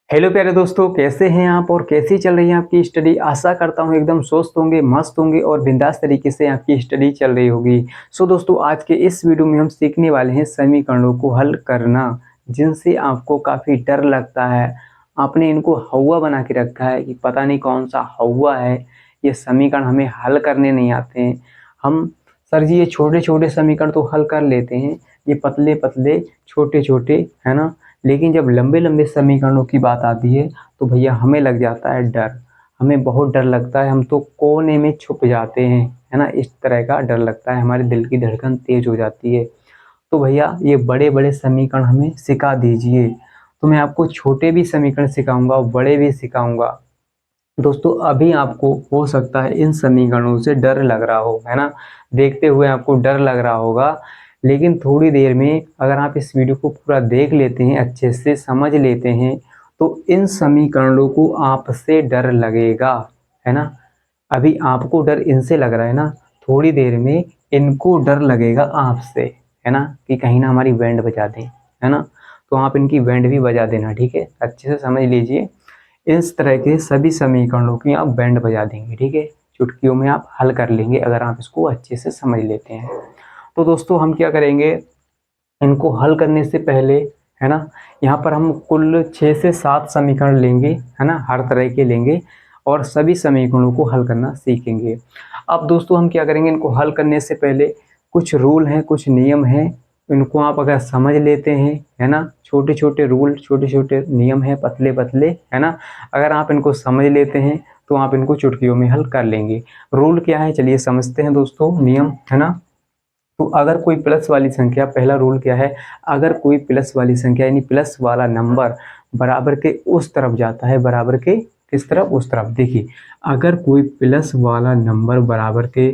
Hello प्यारे दोस्तों, कैसे हैं आप और कैसी चल रही है आपकी स्टडी। आशा करता हूँ एकदम स्वस्थ होंगे, मस्त होंगे और बिंदास तरीके से आपकी स्टडी चल रही होगी। सो दोस्तों, आज के इस वीडियो में हम सीखने वाले हैं समीकरणों को हल करना जिनसे आपको काफ़ी डर लगता है। आपने इनको हौवा बना के रखा है कि पता नहीं कौन सा हौवा है, ये समीकरण हमें हल करने नहीं आते हैं। हम सर जी ये छोटे छोटे समीकरण तो हल कर लेते हैं, ये पतले पतले छोटे छोटे, है ना। लेकिन जब लंबे लंबे समीकरणों की बात आती है तो भैया हमें लग जाता है डर। हमें बहुत डर लगता है, हम तो कोने में छुप जाते हैं, है ना। इस तरह का डर लगता है, हमारे दिल की धड़कन तेज हो जाती है। तो भैया ये बड़े बड़े समीकरण हमें सिखा दीजिए। तो मैं आपको छोटे भी समीकरण सिखाऊंगा और बड़े भी सिखाऊंगा। दोस्तों अभी आपको हो सकता है इन समीकरणों से डर लग रहा हो, है ना। देखते हुए आपको डर लग रहा होगा, लेकिन थोड़ी देर में अगर आप इस वीडियो को पूरा देख लेते हैं, अच्छे से समझ लेते हैं, तो इन समीकरणों को आपसे डर लगेगा, है ना। अभी आपको डर इनसे लग रहा है ना, थोड़ी देर में इनको डर लगेगा आपसे, है ना, कि कहीं ना हमारी बैंड बजा दें, है ना। तो आप इनकी बैंड भी बजा देना, ठीक है। अच्छे से समझ लीजिए, इस तरह के सभी समीकरणों की आप बैंड बजा देंगे, ठीक है। चुटकियों में आप हल कर लेंगे अगर आप इसको अच्छे से समझ लेते हैं। तो दोस्तों हम क्या करेंगे, इनको हल करने से पहले, है ना, यहाँ पर हम कुल 6 से 7 समीकरण लेंगे, है ना, हर तरह के लेंगे और सभी समीकरणों को हल करना सीखेंगे। अब दोस्तों हम क्या करेंगे, इनको हल करने से पहले कुछ रूल हैं, कुछ नियम हैं, इनको आप अगर समझ लेते हैं, है ना, छोटे छोटे रूल, छोटे छोटे नियम हैं, पतले पतले, है ना। अगर आप इनको समझ लेते हैं तो आप इनको चुटकियों में हल कर लेंगे। रूल क्या है, चलिए समझते हैं दोस्तों, नियम, है ना। तो अगर कोई प्लस वाली संख्या, पहला रूल क्या है, अगर कोई प्लस वाली संख्या यानी प्लस वाला नंबर बराबर के उस तरफ जाता है, बराबर के किस तरफ, उस तरफ, देखिए अगर कोई प्लस वाला नंबर बराबर के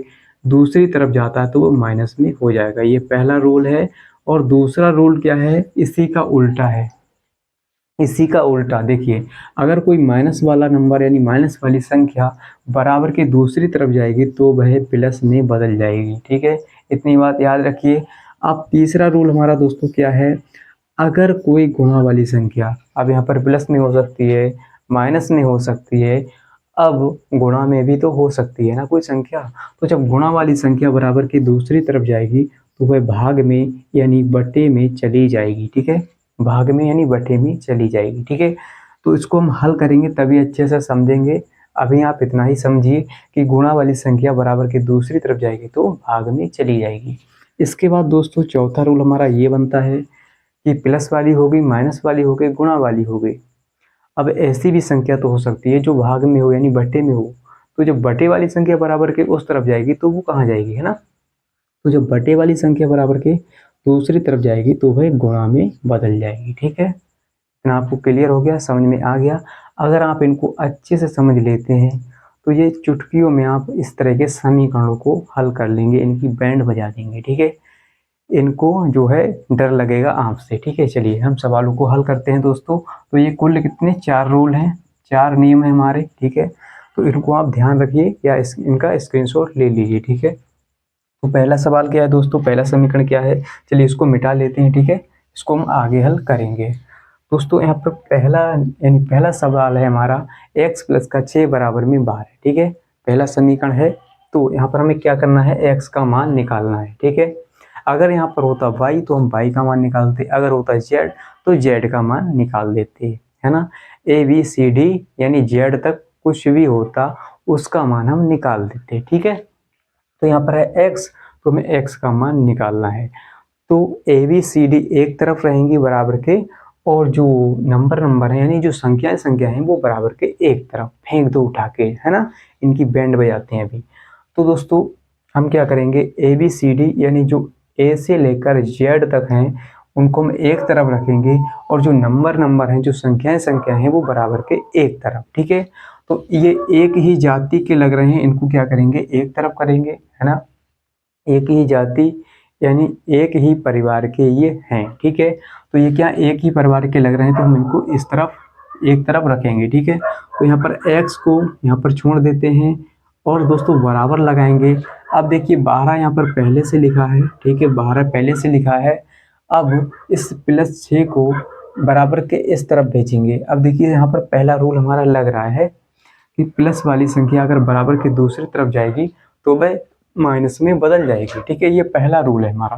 दूसरी तरफ जाता है तो वो माइनस में हो जाएगा, ये पहला रूल है। और दूसरा रूल क्या है, इसी का उल्टा है। इसी का उल्टा देखिए, अगर कोई माइनस वाला नंबर यानी माइनस वाली संख्या बराबर के दूसरी तरफ जाएगी तो वह प्लस में बदल जाएगी, ठीक है। इतनी बात याद रखिए। अब तीसरा रूल हमारा दोस्तों क्या है, अगर कोई गुणा वाली संख्या, अब यहाँ पर प्लस में हो सकती है, माइनस में हो सकती है, अब गुणा में भी तो हो सकती है ना कोई संख्या। तो जब गुणा वाली संख्या बराबर की दूसरी तरफ जाएगी तो वह भाग में यानी बटे में चली जाएगी, ठीक है। भाग में यानी बटे में चली जाएगी, ठीक है। तो इसको हम हल करेंगे तभी अच्छे से समझेंगे। अभी आप इतना ही समझिए कि गुणा वाली संख्या बराबर की दूसरी तरफ जाएगी तो भाग में चली जाएगी। इसके बाद दोस्तों चौथा रूल हमारा ये बनता है कि प्लस वाली हो गई, माइनस वाली हो गई, गुणा वाली हो गई। अब ऐसी भी संख्या तो हो सकती है जो भाग में हो यानी बटे में हो। तो जब बटे वाली संख्या बराबर के उस तरफ जाएगी तो वो कहाँ जाएगी, है ना। तो जब बटे वाली संख्या बराबर के दूसरी तरफ जाएगी तो वह गुणा में बदल जाएगी, ठीक है। इतना आपको क्लियर हो गया, समझ में आ गया। अगर आप इनको अच्छे से समझ लेते हैं तो ये चुटकियों में आप इस तरह के समीकरणों को हल कर लेंगे, इनकी बैंड बजा देंगे, ठीक है। इनको जो है डर लगेगा आपसे, ठीक है। चलिए हम सवालों को हल करते हैं दोस्तों। तो ये कुल कितने 4 रूल हैं, 4 नियम हैं हमारे, ठीक है। तो इनको आप ध्यान रखिए या इनका स्क्रीनशॉट ले लीजिए, ठीक है। तो पहला सवाल क्या है दोस्तों, पहला समीकरण क्या है, चलिए इसको मिटा लेते हैं, ठीक है। इसको हम आगे हल करेंगे। दोस्तों यहाँ पर पहला यानी पहला सवाल है हमारा, x प्लस का 6 बराबर में 12 है, ठीक है। पहला समीकरण है। तो यहाँ पर हमें क्या करना है, x का मान निकालना है, ठीक है। अगर यहाँ पर होता y तो हम y का मान निकालते, अगर होता z तो z का मान निकाल देते, है ना। a b c d यानी z तक कुछ भी होता उसका मान हम निकाल देते, ठीक है। तो यहाँ पर है x, तो हमें x का मान निकालना है। तो ए बी सी डी एक तरफ रहेंगी बराबर के, और जो नंबर है यानी जो संख्या हैं वो बराबर के एक तरफ फेंक दो उठा के, है ना। इनकी बैंड बजाते हैं अभी। तो दोस्तों हम क्या करेंगे, ए बी सी डी यानी जो ए से लेकर जेड तक हैं उनको हम एक तरफ रखेंगे, और जो नंबर हैं, जो संख्याएं हैं वो बराबर के एक तरफ, ठीक है। तो ये एक ही जाति के लग रहे हैं, इनको क्या करेंगे, एक तरफ करेंगे, है ना। एक ही जाति यानी एक ही परिवार के ये हैं, ठीक है। तो ये क्या एक ही परिवार के लग रहे हैं तो हम इनको इस तरफ एक तरफ रखेंगे, ठीक है। तो यहाँ पर x को यहाँ पर छोड़ देते हैं और दोस्तों बराबर लगाएंगे। अब देखिए 12 यहाँ पर पहले से लिखा है, ठीक है, 12 पहले से लिखा है। अब इस +6 को बराबर के इस तरफ भेजेंगे। अब देखिए यहाँ पर पहला रूल हमारा लग रहा है कि प्लस वाली संख्या अगर बराबर के दूसरी तरफ जाएगी तो वह माइनस में बदल जाएगी। ठीक है, ये पहला रूल है हमारा।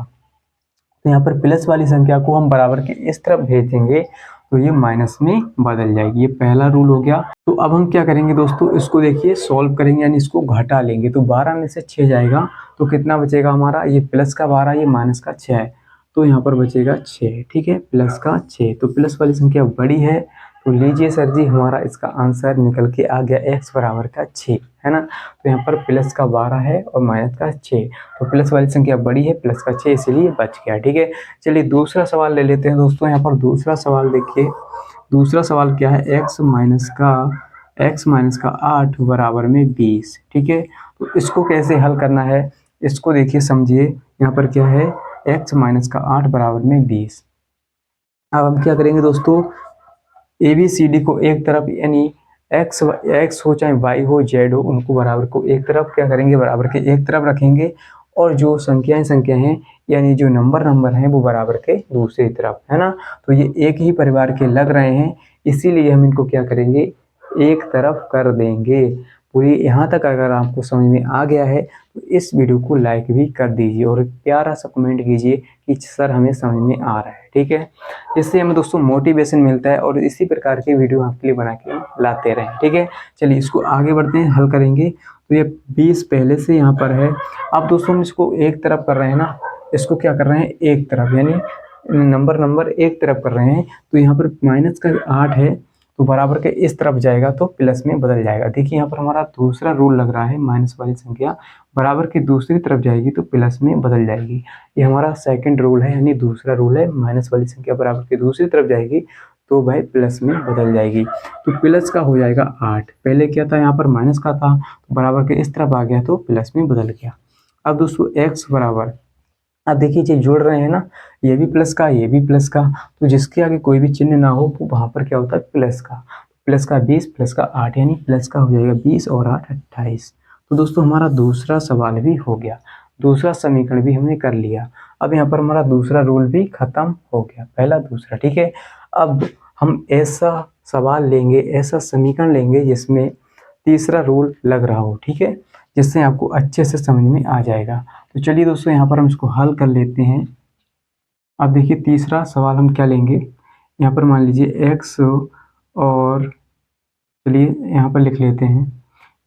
तो यहाँ पर प्लस वाली संख्या को हम बराबर के इस तरफ भेजेंगे तो ये माइनस में बदल जाएगी। ये पहला रूल हो गया। तो अब हम क्या करेंगे दोस्तों, इसको देखिए सॉल्व करेंगे, यानी इसको घटा लेंगे। तो 12 में से 6 जाएगा तो कितना बचेगा हमारा, ये प्लस का 12, ये माइनस का 6 है, तो यहाँ पर बचेगा 6। ठीक है, प्लस का 6। तो प्लस वाली संख्या बड़ी है, तो लीजिए सर जी हमारा इसका आंसर निकल के आ गया x बराबर का 6, है ना। तो यहाँ पर प्लस का 12 है और माइनस का 6, तो प्लस वाली संख्या बड़ी है, प्लस का 6 इसीलिए बच गया। ठीक है, चलिए दूसरा सवाल ले लेते हैं दोस्तों। यहाँ पर दूसरा सवाल देखिए, दूसरा सवाल क्या है, x माइनस का 8 बराबर में 20। ठीक है, तो इसको कैसे हल करना है, इसको देखिए समझिए। यहाँ पर क्या है, x माइनस का 8 बराबर में 20। अब हम क्या करेंगे दोस्तों, ए बी सी डी को एक तरफ, यानी एक्स हो चाहे वाई हो जेड हो, उनको बराबर को एक तरफ क्या करेंगे, बराबर के एक तरफ रखेंगे। और जो संख्याएं हैं यानी जो नंबर हैं वो बराबर के दूसरी तरफ, है ना। तो ये एक ही परिवार के लग रहे हैं, इसीलिए हम इनको क्या करेंगे, एक तरफ कर देंगे। पूरी यहाँ तक अगर आपको समझ में आ गया है तो इस वीडियो को लाइक भी कर दीजिए और प्यारा सा कमेंट कीजिए कि सर हमें समझ में आ रहा है। ठीक है, जिससे हमें दोस्तों मोटिवेशन मिलता है और इसी प्रकार के वीडियो आपके लिए बना के लाते रहें। ठीक है, चलिए इसको आगे बढ़ते हैं, हल करेंगे। तो ये 20 पहले से यहाँ पर है। अब दोस्तों हम इसको एक तरफ कर रहे हैं ना, इसको क्या कर रहे हैं, एक तरफ, यानी नंबर एक तरफ कर रहे हैं। तो यहाँ पर माइनस का 8 है, तो बराबर के इस तरफ जाएगा तो प्लस में बदल जाएगा। देखिए यहाँ पर हमारा दूसरा रूल लग रहा है, माइनस वाली संख्या बराबर की दूसरी तरफ जाएगी तो प्लस में बदल जाएगी। ये हमारा सेकंड रूल है, यानी दूसरा रूल है, माइनस वाली संख्या बराबर की दूसरी तरफ जाएगी तो वह प्लस में बदल जाएगी। तो प्लस का हो जाएगा 8, पहले क्या था, यहाँ पर माइनस का था, तो बराबर के इस तरफ आ गया तो प्लस में बदल गया। अब दोस्तों एक्स बराबर, अब देखिए ये जोड़ रहे हैं ना, ये भी प्लस का, ये भी प्लस का, तो जिसके आगे कोई भी चिन्ह ना हो वो वहाँ पर क्या होता है, प्लस का। प्लस का 20 प्लस का 8, यानी प्लस का हो जाएगा 20 और 8 28। तो दोस्तों हमारा दूसरा सवाल भी हो गया, दूसरा समीकरण भी हमने कर लिया। अब यहाँ पर हमारा दूसरा रूल भी खत्म हो गया, पहला दूसरा। ठीक है, अब हम ऐसा सवाल लेंगे, ऐसा समीकरण लेंगे जिसमें तीसरा रूल लग रहा हो। ठीक है, जिससे आपको अच्छे से समझ में आ जाएगा। तो चलिए दोस्तों यहाँ पर हम इसको हल कर लेते हैं। अब देखिए तीसरा सवाल हम क्या लेंगे, यहाँ पर मान लीजिए x, और चलिए यहाँ पर लिख लेते हैं,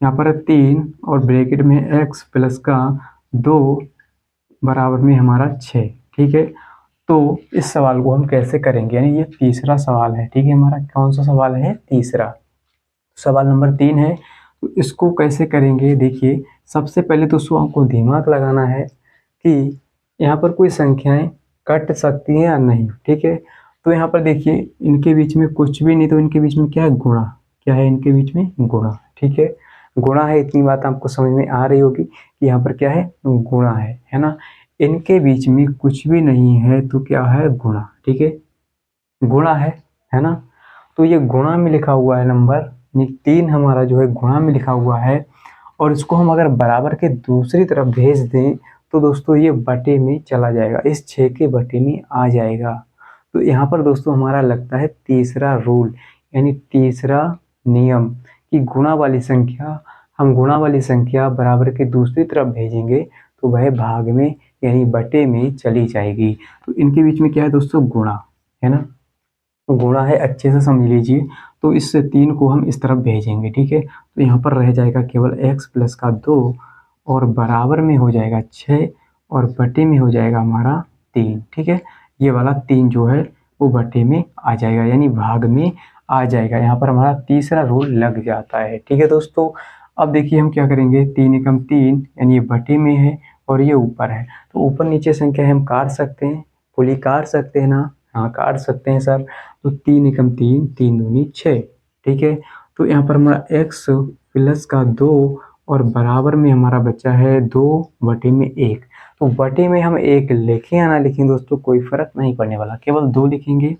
यहाँ पर 3 और ब्रैकेट में x प्लस का 2 बराबर में हमारा 6। ठीक है, तो इस सवाल को हम कैसे करेंगे, यानी ये तीसरा सवाल है। ठीक है, हमारा कौन सा सवाल है, तीसरा, सवाल नंबर 3 है। तो इसको कैसे करेंगे, देखिए सबसे पहले तो आपको दिमाग लगाना है कि यहाँ पर कोई संख्याएं कट सकती हैं या नहीं। ठीक है, तो यहाँ पर देखिए इनके बीच में कुछ भी नहीं, तो इनके बीच में क्या है, गुणा। क्या है इनके बीच में, गुणा। ठीक है, गुणा है, इतनी बात आपको समझ में आ रही होगी कि यहाँ पर क्या है, गुणा है ना। इनके बीच में कुछ भी नहीं है तो क्या है, गुणा। ठीक है, गुणा है ना। तो ये गुणा में लिखा हुआ है नंबर, ये 3 हमारा जो है गुणा में लिखा हुआ है, और इसको हम अगर बराबर के दूसरी तरफ भेज दें तो दोस्तों ये बटे में चला जाएगा, इस 6 के बटे में आ जाएगा। तो यहाँ पर दोस्तों हमारा लगता है तीसरा रूल, यानी तीसरा नियम, कि गुणा वाली संख्या, हम गुणा वाली संख्या बराबर के दूसरी तरफ भेजेंगे तो वह भाग में यानी बटे में चली जाएगी। तो इनके बीच में क्या है दोस्तों, गुणा है ना, गुणा है, अच्छे से समझ लीजिए। तो इस 3 को हम इस तरफ भेजेंगे। ठीक है, तो यहाँ पर रह जाएगा केवल x प्लस का 2 और बराबर में हो जाएगा 6 और बटे में हो जाएगा हमारा 3। ठीक है, ये वाला 3 जो है वो बटे में आ जाएगा, यानी भाग में आ जाएगा। यहाँ पर हमारा तीसरा रूल लग जाता है। ठीक है दोस्तों, अब देखिए हम क्या करेंगे, 3 एकम 3, यानी ये बटे में है और ये ऊपर है, तो ऊपर नीचे संख्या हम काट सकते हैं, फुली काट सकते हैं ना, हाँ काट सकते हैं सर। तो 3 एकम 3, 3 दूनी 6। ठीक है, तो यहाँ पर हमारा x प्लस का 2 और बराबर में हमारा बचा है 2 बटे में 1। तो बटे में हम 1 लिखें या ना लिखें दोस्तों कोई फर्क नहीं पड़ने वाला, केवल 2 लिखेंगे,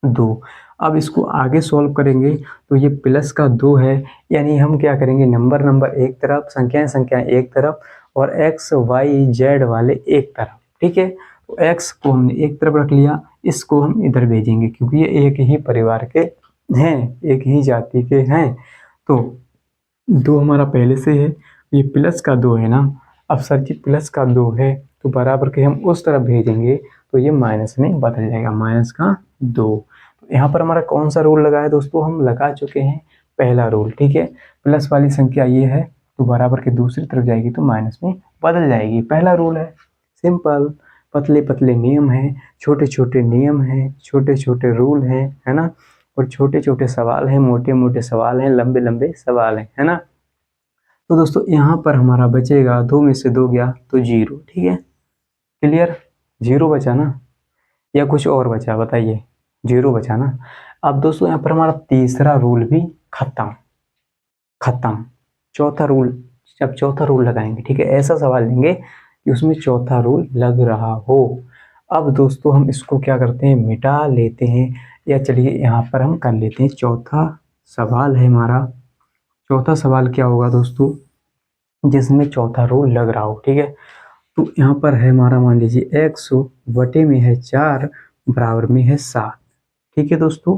2। अब इसको आगे सॉल्व करेंगे तो ये प्लस का 2 है, यानी हम क्या करेंगे, नंबर एक तरफ, संख्याएं एक तरफ और x y z वाले एक तरफ। ठीक है, तो x को हमने एक तरफ रख लिया, इसको हम इधर भेजेंगे क्योंकि ये एक ही परिवार के हैं, एक ही जाति के हैं। तो 2 हमारा पहले से है, ये प्लस का 2 है ना। अब सर जी प्लस का 2 है तो बराबर के हम उस तरफ भेजेंगे तो ये माइनस में बदल जाएगा, माइनस का 2। तो यहाँ पर हमारा कौन सा रूल लगा है दोस्तों, हम लगा चुके हैं पहला रूल, ठीक है। प्लस वाली संख्या ये है तो बराबर के दूसरी तरफ जाएगी तो माइनस में बदल जाएगी, पहला रूल है। सिंपल, पतले पतले नियम हैं, छोटे छोटे नियम हैं, छोटे छोटे रूल हैं, है ना। और छोटे छोटे सवाल हैं, मोटे मोटे सवाल हैं, लंबे लंबे सवाल हैं, है ना। तो दोस्तों यहाँ पर हमारा बचेगा 2 में से 2 गया तो 0, ठीक है। क्लियर, 0 बचा ना या कुछ और बचा बताइए, 0 बचा ना। अब दोस्तों यहाँ पर हमारा तीसरा रूल भी खत्म, चौथा रूल, अब चौथा रूल लगाएंगे, ठीक है। ऐसा सवाल लेंगे कि उसमें चौथा रूल लग रहा हो। अब दोस्तों हम इसको क्या करते हैं, मिटा लेते हैं, या चलिए यहाँ पर हम कर लेते हैं। चौथा सवाल है हमारा, चौथा सवाल क्या होगा दोस्तों, जिसमें चौथा रूल लग रहा हो, ठीक है। तो यहाँ पर है हमारा, मान लीजिए x बटे में है 4 बराबर में है 7, ठीक है दोस्तों।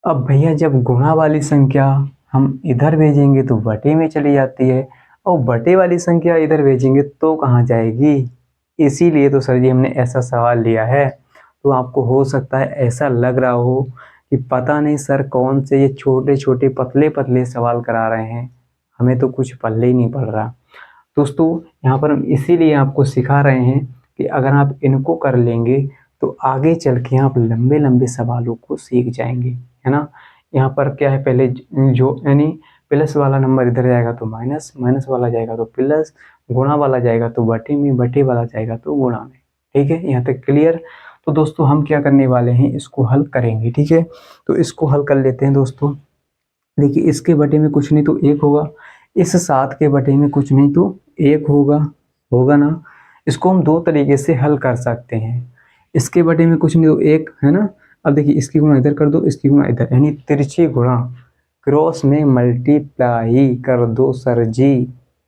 अब भैया जब गुणा वाली संख्या हम इधर भेजेंगे तो बटे में चली जाती है, और बटे वाली संख्या इधर भेजेंगे तो कहाँ जाएगी। इसीलिए तो सर जी हमने ऐसा सवाल लिया है। तो आपको हो सकता है ऐसा लग रहा हो कि पता नहीं सर कौन से ये छोटे छोटे पतले पतले सवाल करा रहे हैं, हमें तो कुछ पल्ले ही नहीं पड़ रहा। दोस्तों यहाँ पर हम इसीलिए आपको सिखा रहे हैं कि अगर आप इनको कर लेंगे तो आगे चल के आप लंबे लंबे सवालों को सीख जाएंगे, है ना। यहाँ पर क्या है, पहले जो यानी प्लस वाला नंबर इधर जाएगा तो माइनस, माइनस वाला जाएगा तो प्लस, गुणा वाला जाएगा तो बटे में, बटे वाला जाएगा तो गुणा में, ठीक है। यहाँ तक क्लियर। तो दोस्तों हम क्या करने वाले हैं, इसको हल करेंगे, ठीक है। तो इसको हल कर लेते हैं दोस्तों। देखिए इसके बटे में कुछ नहीं तो 1 होगा, इस 7 के बटे में कुछ नहीं तो 1 होगा, होगा ना। इसको हम 2 तरीके से हल कर सकते हैं। इसके बटे में कुछ नहीं तो 1 है ना। अब देखिए इसकी गुणा इधर कर दो, इसकी गुणा इधर, यानी तिरछी गुणा, क्रॉस में मल्टीप्लाई कर दो सर जी,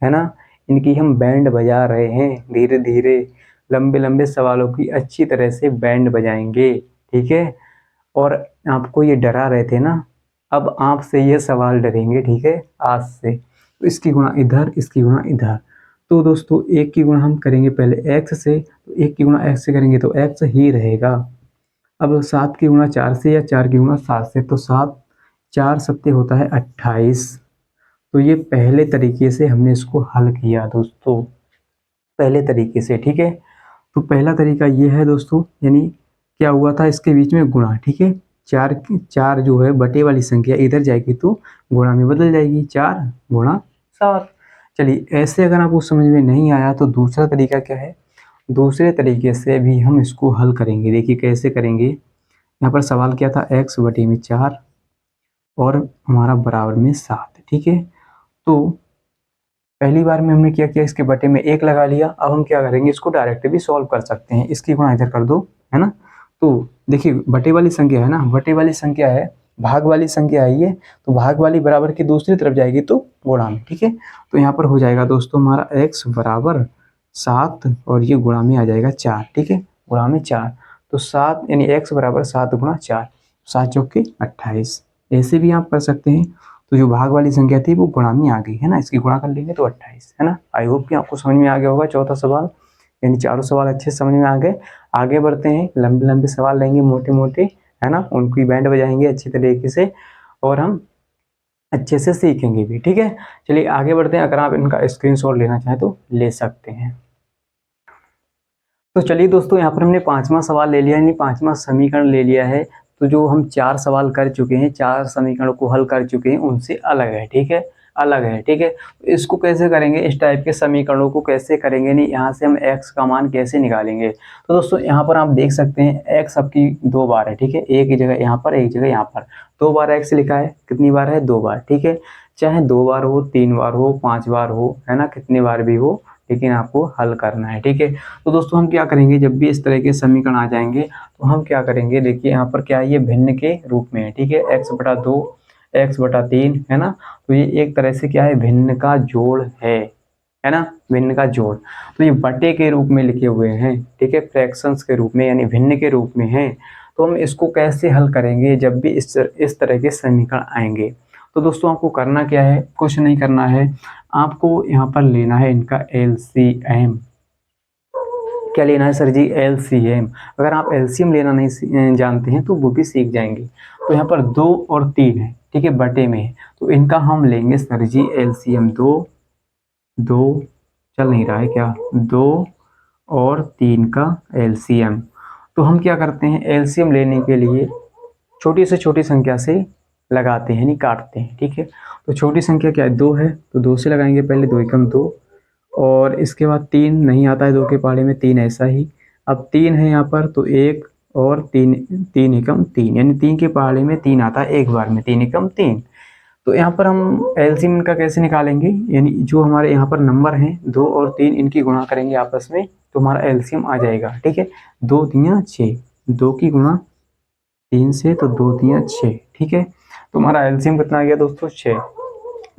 है ना। इनकी हम बैंड बजा रहे हैं, धीरे धीरे लंबे लंबे सवालों की अच्छी तरह से बैंड बजाएंगे, ठीक है। और आपको ये डरा रहे थे ना, अब आपसे ये सवाल डरेंगे, ठीक है, आज से। तो इसकी गुणा इधर, इसकी गुणा इधर। तो दोस्तों 1 की गुणा हम करेंगे पहले x से, तो 1 की गुणा x से करेंगे तो x ही रहेगा। अब 7 की गुणा 4 से या 4 की गुणा 7 से, तो 7 4 सत्ते होता है 28। तो ये पहले तरीके से हमने इसको हल किया दोस्तों, पहले तरीके से, ठीक है। तो पहला तरीका ये है दोस्तों, यानी क्या हुआ था, इसके बीच में गुणा, ठीक है। 4 जो है बटे वाली संख्या इधर जाएगी तो गुणा में बदल जाएगी, 4 गुणा 7। चलिए ऐसे अगर आपको समझ में नहीं आया तो दूसरा तरीका क्या है, दूसरे तरीके से भी हम इसको हल करेंगे। देखिए कैसे करेंगे। यहाँ पर सवाल क्या था, x बटे में 4 और हमारा बराबर में 7, ठीक है। तो पहली बार में हमने क्या किया, इसके बटे में 1 लगा लिया। अब हम क्या करेंगे, इसको डायरेक्ट भी सॉल्व कर सकते हैं, इसकी गुणा इधर कर दो, है ना। तो देखिए बटे वाली संख्या है ना, बटे वाली संख्या है, भाग वाली संख्या है ये, तो भाग वाली बराबर की दूसरी तरफ जाएगी तो गुणा में, ठीक है। तो यहाँ पर हो जाएगा दोस्तों हमारा x बराबर 7 और ये गुणा में आ जाएगा 4, ठीक है, गुणा में 4। तो 7 यानी x बराबर 7 गुणा 4, 7 चौक के 28। ऐसे भी आप कर सकते हैं। तो जो भाग वाली संख्या थी वो गुणा में आ गई, है ना, इसकी गुणा कर लेंगे तो 28, है ना। आई होप कि आपको समझ में आ गया होगा चौथा सवाल, यानी चारों सवाल अच्छे से समझ में आ गए। आगे बढ़ते हैं, लंबे लंबे सवाल लेंगे, मोटे मोटे, है ना, उनकी बैंड बजाएंगे अच्छी तरीके से और हम अच्छे से सीखेंगे भी, ठीक है। चलिए आगे बढ़ते हैं, अगर आप इनका स्क्रीनशॉट लेना चाहें तो ले सकते हैं। तो चलिए दोस्तों यहाँ पर हमने 5वां सवाल ले लिया, यानी 5वां समीकरण ले लिया है। तो जो हम 4 सवाल कर चुके हैं, 4 समीकरणों को हल कर चुके हैं, उनसे अलग है, ठीक है, अलग है, ठीक है। तो इसको कैसे करेंगे, इस टाइप के समीकरणों को कैसे करेंगे, नहीं यहाँ से हम x का मान कैसे निकालेंगे। तो दोस्तों यहाँ पर आप देख सकते हैं x आपकी 2 बार है, ठीक है, एक ही जगह यहाँ पर, एक जगह यहाँ पर 2 बार x लिखा है। कितनी बार है, 2 बार, ठीक है। चाहे 2 बार हो, 3 बार हो, 5 बार हो, है ना, कितनी बार भी हो, लेकिन आपको हल करना है, ठीक है। तो दोस्तों हम क्या करेंगे, जब भी इस तरह के समीकरण आ जाएंगे तो हम क्या करेंगे, देखिए यहाँ पर क्या है, ये भिन्न के रूप में है, ठीक है, x/2 x/3, है ना। तो ये एक तरह से क्या है, भिन्न का जोड़ है, है ना, भिन्न का जोड़। तो ये बटे के रूप में लिखे हुए हैं, ठीक है, फ्रैक्शंस के रूप में यानी भिन्न के रूप में हैं। तो हम इसको कैसे हल करेंगे जब भी इस तरह के समीकरण आएंगे। तो दोस्तों आपको करना क्या है, कुछ नहीं करना है, आपको यहाँ पर लेना है इनका एलसीएम। क्या लेना है सर जी, एलसीएम। अगर आप एलसीएम लेना नहीं जानते हैं तो वो भी सीख जाएंगे। तो यहाँ पर 2 और 3 है, ठीक है, बटे में है, तो इनका हम लेंगे सर जी एलसीएम। 2 चल नहीं रहा है क्या, 2 और 3 का एलसीएम। तो हम क्या करते हैं, एलसीएम लेने के लिए छोटी से छोटी संख्या से लगाते हैं, नहीं काटते हैं, ठीक है। तो छोटी संख्या क्या है, 2 है, तो 2 से लगाएंगे पहले, 2 एकम 2, और इसके बाद 3 नहीं आता है 2 के पहाड़े में, 3 ऐसा ही। अब 3 है यहाँ पर, तो 1 और 3, 3 एकम 3, यानी 3 के पहाड़े में 3 आता है एक बार में, 3 एकम 3। तो यहाँ पर हम एलसीएम इनका कैसे निकालेंगे, यानी जो हमारे यहाँ पर नंबर हैं 2 और 3, इनकी गुणा करेंगे आपस में, तो हमारा एलसीएम आ जाएगा, ठीक है। 2 तियां 6, 2 की गुणा 3 से, तो 2 तियां 6, ठीक है। तो हमारा एलसीएम कितना आ गया दोस्तों, 6।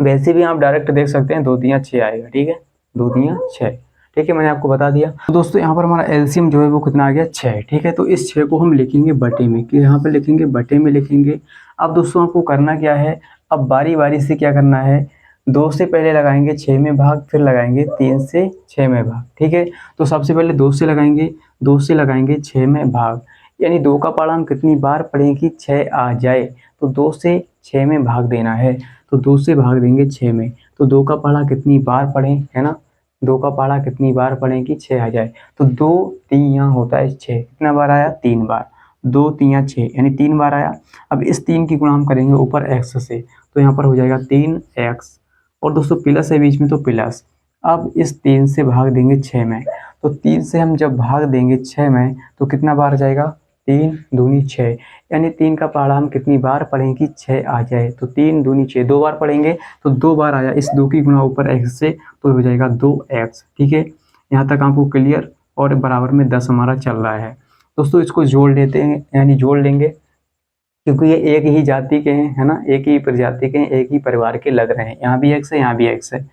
वैसे भी आप डायरेक्ट देख सकते हैं, 2 तियां 6 आएगा, ठीक है, 2 तियां 6, ठीक है, मैंने आपको बता दिया। तो दोस्तों यहाँ पर हमारा एलसीएम जो है वो कितना आ गया, 6, ठीक है। तो इस 6 को हम लिखेंगे बटे में, कि यहाँ पर लिखेंगे बटे में लिखेंगे। अब दोस्तों आपको करना क्या है, अब बारी बारी से क्या करना है, 2 से पहले लगाएंगे 6 में भाग, फिर लगाएंगे 3 से 6 में भाग, ठीक है। तो सबसे पहले 2 से लगाएंगे, 2 से लगाएंगे 6 में भाग, यानी 2 का पहाड़ा हम कितनी बार पढ़ें कि 6 आ जाए, तो 2 से 6 में भाग देना है। तो 2 से भाग देंगे 6 में, तो 2 का पहाड़ा कितनी बार पढ़ें, है ना, 2 का पहाड़ा कितनी बार पढ़ें कि 6 आ जाए। तो 2 तियां होता है 6, कितना बार आया, 3 बार, 2 तियां 6 यानी 3 बार आया। अब इस 3 की गुणा हम करेंगे ऊपर x से, तो यहाँ पर हो जाएगा 3x, और दोस्तों प्लस है बीच में तो प्लस। अब इस 3 से भाग देंगे 6 में, तो 3 से हम जब भाग देंगे 6 में तो कितना बार जाएगा, 3 दूनी 6, यानी 3 का पहाड़ा हम कितनी बार पढ़ें कि 6 आ जाए। तो 3 दूनी 6, 2 बार पढ़ेंगे, तो 2 बार आया, इस 2 की गुणा ऊपर x से, तो हो जाएगा 2x, ठीक है। यहाँ तक आपको क्लियर, और बराबर में 10 हमारा चल रहा है। दोस्तों इसको जोड़ लेते हैं, यानी जोड़ लेंगे, क्योंकि ये एक ही जाति के हैं, है ना, एक ही प्रजाति के हैं, एक ही परिवार के लग रहे हैं, यहाँ भी x है यहाँ भी x है,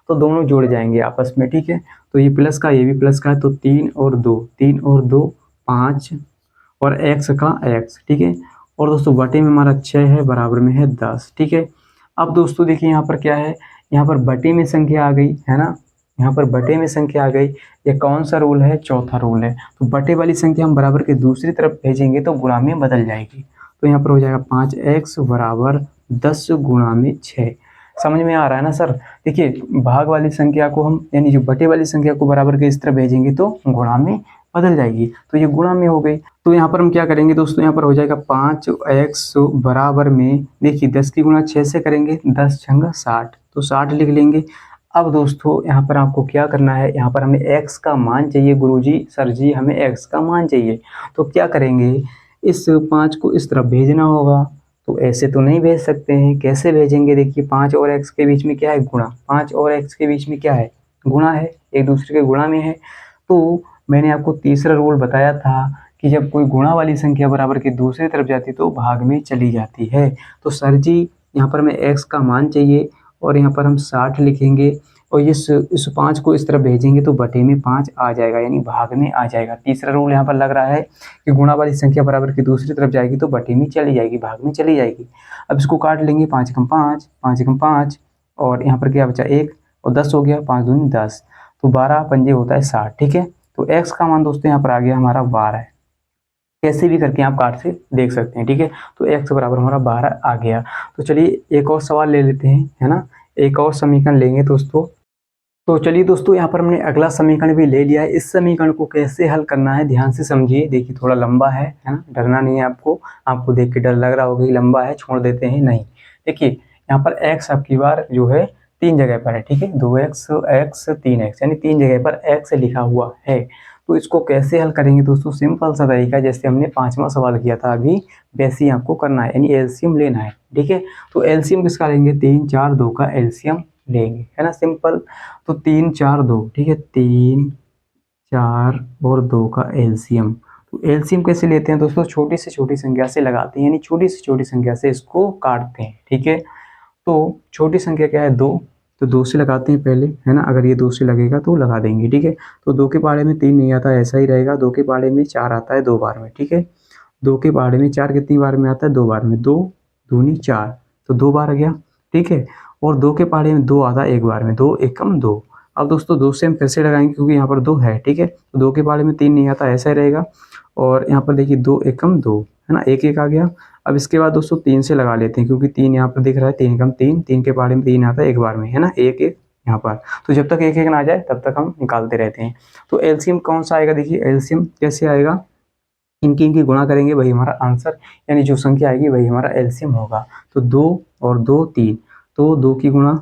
तो दोनों जुड़ जाएंगे आपस में, ठीक है। तो ये प्लस का ये भी प्लस का है, तो 3 और 2, 3 और 2 5, और x का x, ठीक है। और दोस्तों बटे में हमारा 6 है, बराबर में है 10, ठीक है। अब दोस्तों देखिए यहाँ पर क्या है, यहाँ पर बटे में संख्या आ गई, है ना, यहाँ पर बटे में संख्या आ गई। ये कौन सा रूल है, चौथा रूल है। तो बटे वाली संख्या हम बराबर के दूसरी तरफ भेजेंगे तो गुणा में बदल जाएगी। तो यहाँ पर हो जाएगा 5x बराबर 10 गुणा में 6। समझ में आ रहा है ना सर। देखिए भाग वाली संख्या को हम, यानी जो बटे वाली संख्या को बराबर के इस तरफ भेजेंगे तो गुणा में बदल जाएगी, तो ये गुणा में हो गई। तो यहाँ पर हम क्या करेंगे दोस्तों, यहाँ पर हो जाएगा 5x बराबर में, देखिए 10 की गुणा 6 से करेंगे, 10 छंगा 60, तो 60 लिख लेंगे। अब दोस्तों यहाँ पर आपको क्या करना है, यहाँ पर हमें x का मान चाहिए, गुरुजी सर जी हमें x का मान चाहिए। तो क्या करेंगे, इस 5 को इस तरफ भेजना होगा। तो ऐसे तो नहीं भेज सकते हैं, कैसे भेजेंगे, देखिए 5 और x के बीच में क्या है, गुणा, 5 और x के बीच में क्या है, गुणा है, एक दूसरे के गुणा में है। तो मैंने आपको तीसरा रूल बताया था कि जब कोई गुणा वाली संख्या बराबर की दूसरी तरफ जाती है तो भाग में चली जाती है। तो सर जी यहाँ पर हमें x का मान चाहिए, और यहाँ पर हम 60 लिखेंगे, और इस 5 को इस तरफ भेजेंगे तो बटे में 5 आ जाएगा, यानी भाग में आ जाएगा। तीसरा रूल यहाँ पर लग रहा है कि गुणा वाली संख्या बराबर की दूसरी तरफ जाएगी तो बटे में चली जाएगी, भाग में चली जाएगी। अब इसको काट लेंगे, 5 एकम 5, 5 एकम 5, और यहाँ पर क्या बचा 1, और 10 हो गया, 5 दूनी 10, तो 12 पंजे होता है 60, ठीक है। तो x का मान दोस्तों यहाँ पर आ गया हमारा 12 है, कैसे भी करके आप काट से देख सकते हैं, ठीक है। तो x बराबर हमारा 12 आ गया। तो चलिए एक और सवाल ले लेते हैं, है ना, एक और समीकरण लेंगे दोस्तों। तो चलिए दोस्तों यहाँ पर हमने अगला समीकरण भी ले लिया है। इस समीकरण को कैसे हल करना है ध्यान से समझिए। देखिए थोड़ा लंबा है ना, डरना नहीं है आपको, आपको देख के डर लग रहा होगा कि लंबा है छोड़ देते हैं, नहीं। देखिए यहाँ पर x आपकी बार जो है 3 जगह पर है, ठीक है, 2x x 3x, यानी 3 जगह पर x लिखा हुआ है। तो इसको कैसे हल करेंगे दोस्तों, सिंपल सा तरीका, जैसे हमने 5वां सवाल किया था अभी, वैसे ही आपको करना है, यानी एलसीएम लेना है, ठीक है। तो एलसीएम किसका लेंगे, 3 4 2 का एलसीएम लेंगे, है ना, सिंपल। तो 3 4 2, ठीक है, 3 4 और 2 का एलसीएम। तो एलसीएम कैसे लेते हैं दोस्तों, छोटी से छोटी संख्या से लगाते हैं, यानी छोटी से छोटी संख्या से इसको काटते हैं, ठीक है। तो छोटी संख्या क्या है, 2, तो 2 से लगाते हैं पहले, है ना। अगर ये 2 से लगेगा तो लगा देंगे, ठीक है। तो 2 के पहाड़े में 3 नहीं आता, ऐसा ही रहेगा। 2 के पहाड़े में 4 आता है 2 बार में, ठीक है। 2 के पहाड़े में 4 कितनी बार में आता है, 2 बार में। 2 दूनी 4, तो 2 बार आ गया, ठीक है। और 2 के पहाड़े में 2 आता है 1 बार में, 2 एकम 2। अब दोस्तों 2 से हम फिर से लगाएंगे क्योंकि यहाँ पर 2 है, ठीक है। तो 2 के पहाड़े में 3 नहीं आता, ऐसा ही रहेगा। और यहाँ पर देखिए 2 एकम 2, है ना, 1 1 आ गया। अब इसके बाद दोस्तों 3 से लगा लेते हैं क्योंकि 3 यहाँ पर दिख रहा है, 3 एकम 3, 3 के पहाड़े में 3 आता है 1 बार में, है ना, 1 1 यहाँ पर। तो जब तक 1 1 ना आ जाए तब तक हम निकालते रहते हैं। तो एलसीएम कौन सा आएगा, देखिए एलसीएम कैसे आएगा, इनकी इनकी गुणा करेंगे वही हमारा आंसर, यानी जो संख्या आएगी वही हमारा एलसीएम होगा। तो 2 और 2 3, तो 2 की गुणा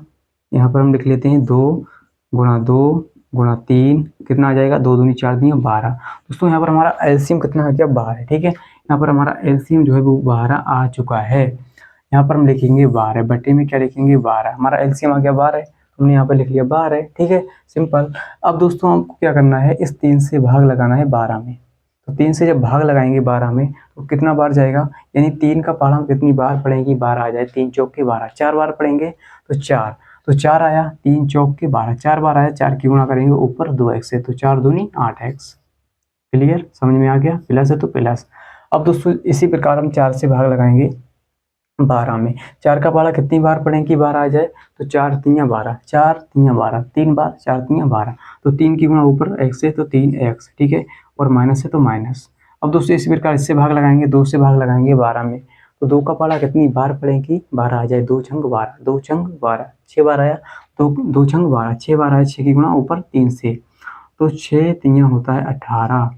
यहाँ पर हम लिख लेते हैं, 2 गुणा 2 गुणा 3 कितना आ जाएगा, 2 दूनी 4 दिए 12। दोस्तों यहाँ पर हमारा एलसीएम कितना आ गया, 12, ठीक है। यहाँ पर हमारा एलसीएम जो है वो 12 आ चुका है। यहाँ पर हम लिखेंगे 12 बटे में क्या लिखेंगे 12, हमारा एलसीएम आ गया 12, हमने यहाँ पर लिख लिया 12, ठीक है, सिंपल। अब दोस्तों हमको क्या करना है, इस 3 से भाग लगाना है 12 में। तो 3 से जब भाग लगाएंगे 12 में तो कितना बार जाएगा, यानी 3 का पहाड़ा हम कितनी बार पढ़ेंगे, 12 आ जाए, 3 चौक के 12, 4 बार पढ़ेंगे तो 4, तो 4 आया, 3 चौक के 12, 4 बार आया, 4 की गुणा करेंगे ऊपर 2x से, तो 4 दूनी 8x। क्लियर, समझ में आ गया, प्लस है तो प्लस। अब दोस्तों इसी प्रकार हम 4 से भाग लगाएंगे 12 में, 4 का पहाड़ा कितनी बार पढ़ें कि 12 आ जाए, तो 4 3 12, 4 3 12, 3 बार, 4 3 12, तो 3 की गुणा ऊपर x है तो 3x, ठीक है, और माइनस है तो माइनस। अब दोस्तों इसी प्रकार इससे भाग लगाएंगे, 2 से भाग लगाएंगे 12 में, तो 2 का पहाड़ा कितनी बार पढ़ें कि 12 आ जाए, 2 छंग 12, 2 छंग 12, 6 बार आया, तो 2 छंग 12, 6 बार आया, 6 की गुणा ऊपर 3 से, तो 6 3 होता है 18,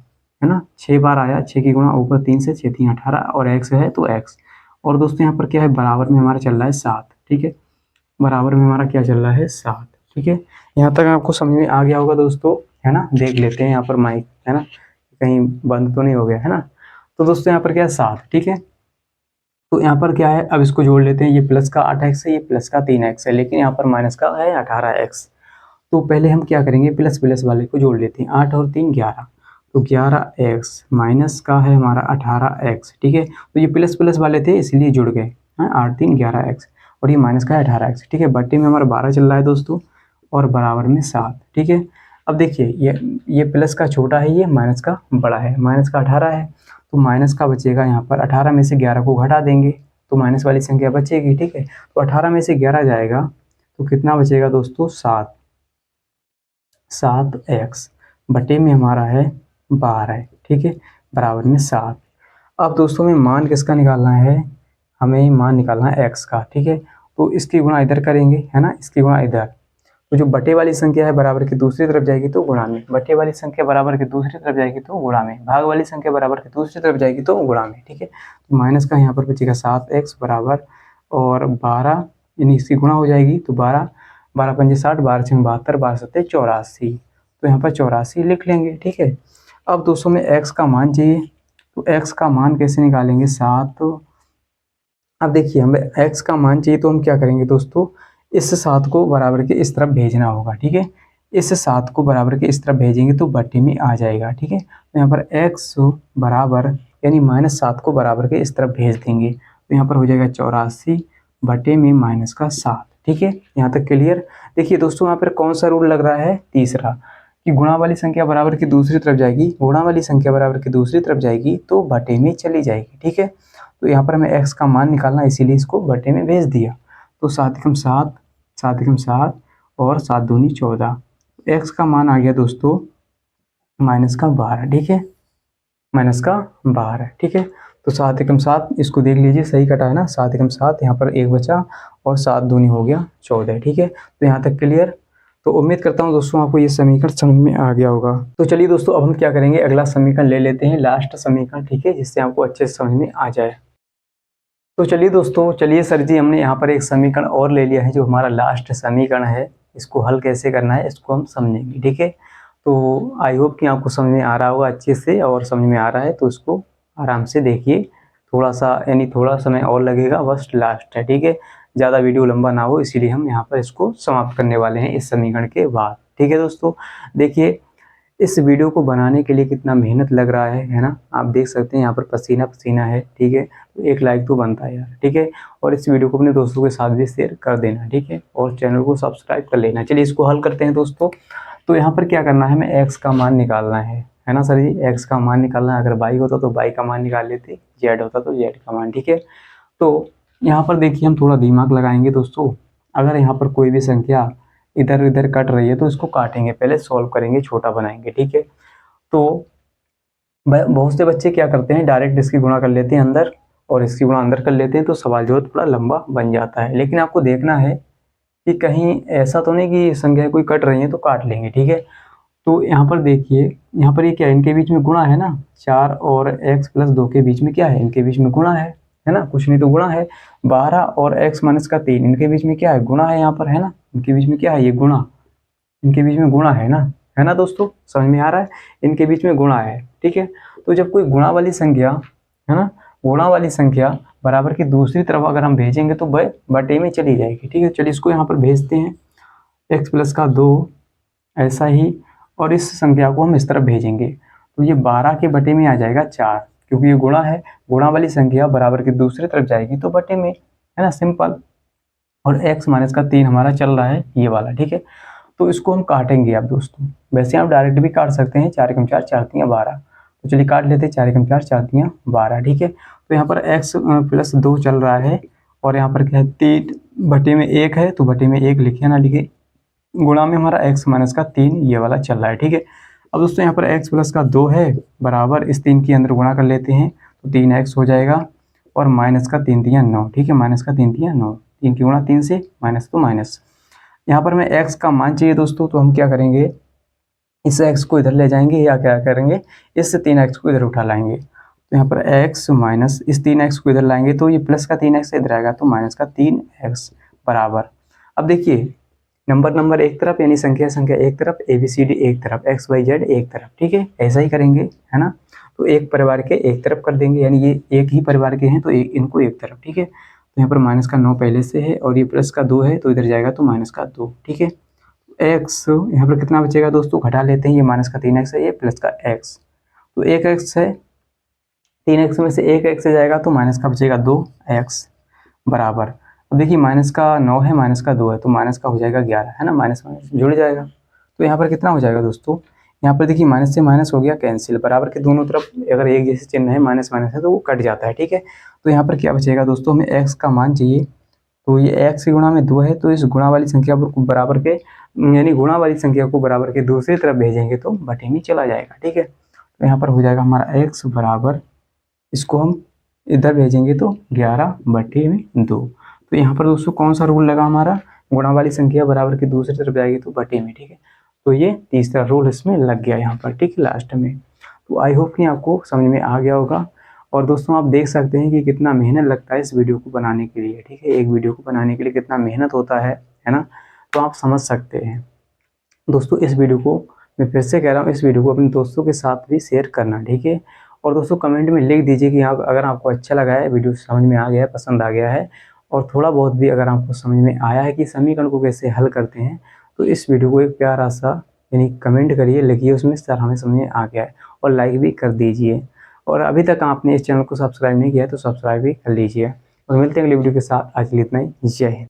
है ना, 6 बार आया, 6 की गुणा ऊपर 3 से, 6 3 18, और x है तो x। और दोस्तों यहाँ पर क्या है, बराबर में हमारा चल रहा है 7, ठीक है, बराबर में हमारा क्या चल रहा है 7, ठीक है। यहाँ तक आपको समझ में आ गया होगा दोस्तों, है ना। देख लेते हैं यहाँ पर माइक, है ना, कहीं बंद तो नहीं हो गया, है ना। तो दोस्तों यहाँ पर क्या है 7, ठीक है। तो यहाँ पर क्या है, अब इसको जोड़ लेते हैं, ये प्लस का 8x है, ये प्लस का 3x है, लेकिन यहाँ पर माइनस का है 18x। तो पहले हम क्या करेंगे, प्लस प्लस वाले को जोड़ लेते हैं, 8 और 3 11, तो 11x माइनस का है हमारा 18x, ठीक है। तो ये प्लस प्लस वाले थे इसलिए जुड़ गए, 8 3 11x, और ये माइनस का है 18x, ठीक है। बट्टे में हमारा 12 चल रहा है दोस्तों, और बराबर में 7, ठीक है। अब देखिए ये प्लस का छोटा है, ये माइनस का बड़ा है, माइनस का 18 है, तो माइनस का बचेगा यहाँ पर, 18 में से 11 को घटा देंगे तो माइनस वाली संख्या बचेगी, ठीक है। तो 18 में से 11 जाएगा तो कितना बचेगा दोस्तों, 7, 7x बटे में हमारा है 12, ठीक है, बराबर में 7। अब दोस्तों में मान किसका निकालना है, हमें मान निकालना है x का, ठीक है। तो इसकी गुणा इधर करेंगे, है ना, इसकी गुणा इधर, तो जो बटे वाली संख्या है बराबर की दूसरी तरफ जाएगी तो गुणा में, बटे वाली संख्या बराबर की दूसरी तरफ जाएगी तो गुणा में, भाग वाली संख्या बराबर की दूसरी तरफ जाएगी तो गुणा में, ठीक है। तो माइनस का यहाँ पर बचेगा 7x बराबर, और 12 यानी इसकी गुणा हो जाएगी, तो 12 12 पंजे 60, 12 छः 72, 12 सत्ते 84, तो यहाँ पर 84 लिख लेंगे, ठीक है। अब दोस्तों में x का मान चाहिए, तो x का मान कैसे निकालेंगे, 7। अब देखिए हमें x का मान चाहिए तो हम क्या करेंगे दोस्तों, इस 7 को बराबर के इस तरफ भेजना होगा, ठीक है। इस 7 को बराबर के इस तरफ भेजेंगे तो बटे में आ जाएगा, ठीक है। तो यहाँ पर x बराबर यानी -7 को बराबर के इस तरफ भेज देंगे, तो यहाँ पर हो जाएगा 84 बटे में -7, ठीक है। यहाँ तक क्लियर। देखिए दोस्तों यहाँ पर कौन सा रूल लग रहा है, तीसरा, कि गुणा वाली संख्या बराबर की दूसरी तरफ जाएगी, गुणा वाली संख्या बराबर की दूसरी तरफ जाएगी तो बटे में चली जाएगी, ठीक है। तो यहाँ पर हमें x का मान निकालना, इसीलिए इसको बटे में भेज दिया। तो 7 एकम 7, 7 एकम 7, और 7 दूनी 14, x का मान आ गया दोस्तों -12, ठीक है, -12, ठीक है। तो 7 एकम 7, इसको देख लीजिए सही कटा है ना, 7 एकम 7, यहाँ पर 1 बचा, और 7 दूनी हो गया 14, ठीक है। तो यहाँ तक क्लियर। तो उम्मीद करता हूँ दोस्तों आपको ये समीकरण समझ में आ गया होगा। तो चलिए दोस्तों अब हम क्या करेंगे, अगला समीकरण ले लेते हैं, लास्ट समीकरण, ठीक है, जिससे आपको अच्छे से समझ में आ जाए। तो चलिए दोस्तों, चलिए सर जी, हमने यहाँ पर एक समीकरण और ले लिया है जो हमारा लास्ट समीकरण है, इसको हल कैसे करना है इसको हम समझेंगे, ठीक है। तो आई होप कि आपको समझ में आ रहा होगा अच्छे से, और समझ में आ रहा है तो इसको आराम से देखिए, थोड़ा सा यानी थोड़ा समय और लगेगा, बस लास्ट है, ठीक है। ज़्यादा वीडियो लंबा ना हो इसीलिए हम यहाँ पर इसको समाप्त करने वाले हैं इस समीकरण के बाद, ठीक है दोस्तों। देखिए इस वीडियो को बनाने के लिए कितना मेहनत लग रहा है ना। आप देख सकते हैं यहाँ पर पसीना पसीना है, ठीक है। तो एक लाइक तो बनता है यार, ठीक है। और इस वीडियो को अपने दोस्तों के साथ भी शेयर कर देना, ठीक है। और चैनल को सब्सक्राइब कर लेना। चलिए इसको हल करते हैं दोस्तों। तो यहाँ पर क्या करना है, हमें एक्स का मान निकालना है ना सर जी। एक्स का मान निकालना है, अगर वाई होता तो वाई का मान निकाल लेते, जेड होता तो जेड का मान, ठीक है। तो यहाँ पर देखिए हम थोड़ा दिमाग लगाएंगे दोस्तों। अगर यहाँ पर कोई भी संख्या इधर इधर कट रही है तो इसको काटेंगे, पहले सॉल्व करेंगे, छोटा बनाएंगे, ठीक है। तो बहुत से बच्चे क्या करते हैं, डायरेक्ट इसकी गुणा कर लेते हैं अंदर और इसकी गुणा अंदर कर लेते हैं, तो सवाल जो है थोड़ा लंबा बन जाता है। लेकिन आपको देखना है कि कहीं ऐसा तो नहीं कि संख्या कोई कट रही है तो काट लेंगे, ठीक है। तो यहाँ पर देखिए, यहाँ पर ये क्या है, इनके बीच में गुणा है ना, 4 और x प्लस 2 के बीच में क्या है, इनके बीच में गुणा है ना, कुछ नहीं तो गुणा है। 12 और x माइनस का 3, इनके बीच में क्या है, गुणा है यहाँ पर, है ना। इनके बीच में क्या है, ये गुणा, इनके बीच में गुणा है ना दोस्तों, समझ में आ रहा है। इनके बीच में गुणा है, ठीक है। तो जब कोई गुणा वाली संख्या, है ना, गुणा वाली संख्या बराबर की दूसरी तरफ अगर हम भेजेंगे तो बटे में चली जाएगी, ठीक है। चलिए इसको यहाँ पर भेजते हैं, x प्लस का 2 ऐसा ही, और इस संख्या को हम इस तरफ भेजेंगे तो ये 12 के बटे में आ जाएगा 4, क्योंकि ये गुणा है। गुणा वाली संख्या बराबर की दूसरी तरफ जाएगी तो बटे में, है ना, सिंपल। और x माइनस का 3 हमारा चल रहा है ये वाला, ठीक है। तो इसको हम काटेंगे आप दोस्तों, वैसे आप डायरेक्ट भी काट सकते हैं, 4 एकम 4 4 3 12। तो चलिए काट लेते हैं, 4 एकम 4 4 3 12, ठीक है। तो यहाँ पर x प्लस 2 चल रहा है और यहाँ पर क्या है, 3 बटे में 1 है, तो बटे में 1 लिखे ना लिखे, गुणा में हमारा x माइनस का 3 ये वाला चल रहा है, ठीक है। अब दोस्तों यहाँ पर x प्लस का 2 है बराबर, इस 3 के अंदर गुणा कर लेते हैं तो 3x हो जाएगा, और माइनस का 3 3 9, ठीक है। माइनस का 3 3 9, 3 की गुणा 3 से, माइनस तो माइनस। यहाँ पर मैं x का मान चाहिए दोस्तों, तो हम क्या करेंगे, इस x को इधर ले जाएंगे या क्या करेंगे, इस 3x को इधर उठा लाएंगे। तो यहाँ पर x माइनस इस 3x को इधर लाएंगे तो ये प्लस का 3x इधर आएगा, तो माइनस का 3x बराबर। अब देखिए नंबर एक तरफ, यानी संख्या एक तरफ, ABCD एक तरफ, XYZ एक तरफ, ठीक है। ऐसा ही करेंगे, है ना। तो एक परिवार के एक तरफ कर देंगे, यानी ये एक ही परिवार के हैं तो इनको एक तरफ, ठीक है। तो यहाँ पर माइनस का 9 पहले से है और ये प्लस का 2 है तो इधर जाएगा तो माइनस का 2, ठीक है। x यहाँ पर कितना बचेगा दोस्तों, घटा लेते हैं, ये माइनस का 3x है, ये प्लस का x, तो 1x है, 3x में से 1x जाएगा तो माइनस का बचेगा 2x बराबर। अब देखिए माइनस का 9 है, माइनस का 2 है, तो माइनस का हो जाएगा 11, है ना, माइनस माइनस जुड़ जाएगा। तो यहाँ पर कितना हो जाएगा दोस्तों, यहाँ पर देखिए माइनस से माइनस हो गया कैंसिल, बराबर के दोनों तरफ अगर एक जैसे चिन्ह है, माइनस माइनस है तो वो कट जाता है, ठीक है। तो यहाँ पर क्या बचेगा दोस्तों, हमें x का मान चाहिए, तो ये x की गुणा में 2 है, तो इस गुणा वाली संख्या को बराबर के, यानी गुणा वाली संख्या को बराबर के दूसरी तरफ भेजेंगे तो बटे में चला जाएगा, ठीक है। तो यहाँ पर हो जाएगा हमारा x बराबर, इसको हम इधर भेजेंगे तो 11 बटे में 2। तो यहाँ पर दोस्तों कौन सा रूल लगा हमारा, गुणा वाली संख्या बराबर की दूसरी तरफ जाएगी तो बटे में, ठीक है। तो ये तीसरा रूल इसमें लग गया यहाँ पर, ठीक है, लास्ट में। तो आई होप कि आपको समझ में आ गया होगा। और दोस्तों आप देख सकते हैं कि कितना मेहनत लगता है इस वीडियो को बनाने के लिए, ठीक है। एक वीडियो को बनाने के लिए कितना मेहनत होता है ना। तो आप समझ सकते हैं दोस्तों। इस वीडियो को मैं फिर से कह रहा हूँ, इस वीडियो को अपने दोस्तों के साथ भी शेयर करना, ठीक है। और दोस्तों कमेंट में लिख दीजिए कि आप, अगर आपको अच्छा लगा है, वीडियो समझ में आ गया है, पसंद आ गया है, और थोड़ा बहुत भी अगर आपको समझ में आया है कि समीकरण को कैसे हल करते हैं, तो इस वीडियो को एक प्यारा सा यानी कमेंट करिए, लिखिए उसमें सर हमें समझ में आ गया है, और लाइक भी कर दीजिए। और अभी तक आपने इस चैनल को सब्सक्राइब नहीं किया है तो सब्सक्राइब भी कर लीजिए। और मिलते हैं अगली वीडियो के साथ, आज के लिए इतना ही, जय हिंद।